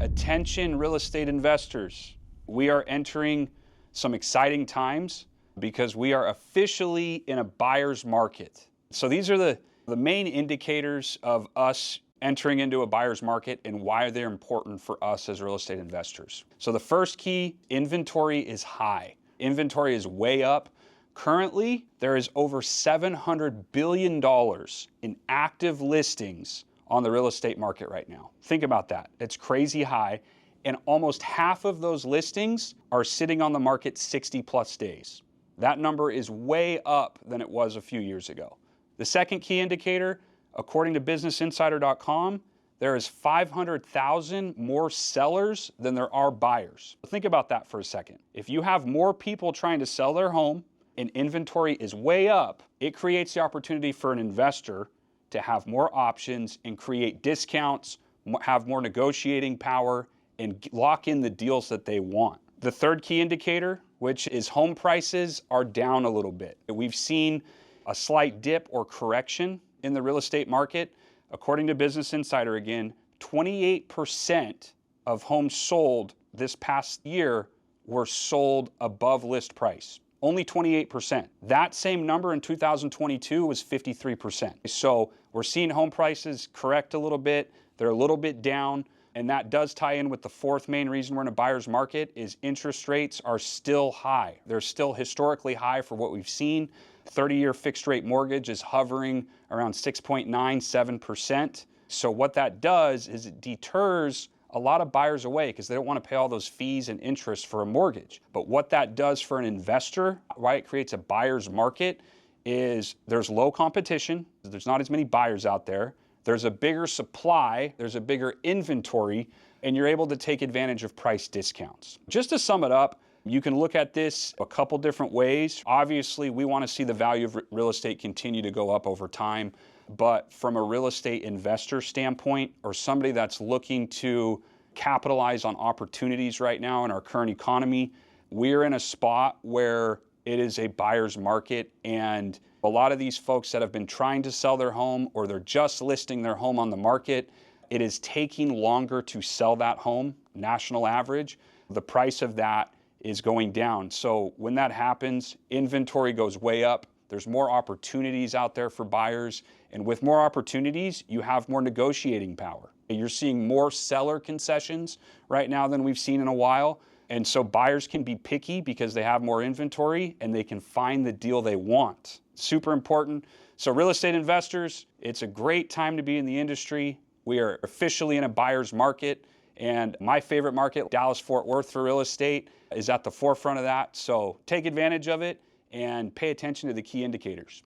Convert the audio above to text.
Attention real estate investors. We are entering some exciting times because we are officially in a buyer's market. So these are the main indicators of us entering into a buyer's market and why they're important for us as real estate investors. So the first key, inventory is high. Inventory is way up. Currently, there is over $700 billion in active listings on the real estate market right now. Think about that. It's crazy high. And almost half of those listings are sitting on the market 60 plus days. That number is way up than it was a few years ago. The second key indicator, according to businessinsider.com, there is 500,000 more sellers than there are buyers. Think about that for a second. If you have more people trying to sell their home and inventory is way up, it creates the opportunity for an investor to have more options and create discounts, have more negotiating power, and lock in the deals that they want. The third key indicator, which is home prices, are down a little bit. We've seen a slight dip or correction in the real estate market. According to Business Insider, again, 28% of homes sold this past year were sold above list price. Only 28%. That same number in 2022 was 53%. So we're seeing home prices correct a little bit. They're a little bit down. And that does tie in with the fourth main reason we're in a buyer's market is interest rates are still high. They're still historically high for what we've seen. 30-year fixed rate mortgage is hovering around 6.97%. So what that does is it deters a lot of buyers away because they don't want to pay all those fees and interest for a mortgage. But what that does for an investor, why it creates a buyer's market, is there's low competition. There's not as many buyers out there. There's a bigger supply, there's a bigger inventory, and you're able to take advantage of price discounts. Just to sum it up, you can look at this a couple different ways. Obviously, we want to see the value of real estate continue to go up over time. But from a real estate investor standpoint, or somebody that's looking to capitalize on opportunities right now in our current economy, we're in a spot where it is a buyer's market, and a lot of these folks that have been trying to sell their home or they're just listing their home on the market, it is taking longer to sell that home, national average. The price of that is going down. So when that happens, inventory goes way up. There's more opportunities out there for buyers. And with more opportunities, you have more negotiating power. You're seeing more seller concessions right now than we've seen in a while. And so buyers can be picky because they have more inventory and they can find the deal they want. Super important. So real estate investors, it's a great time to be in the industry. We are officially in a buyer's market. And my favorite market, Dallas-Fort Worth for real estate, is at the forefront of that. So take advantage of it and pay attention to the key indicators.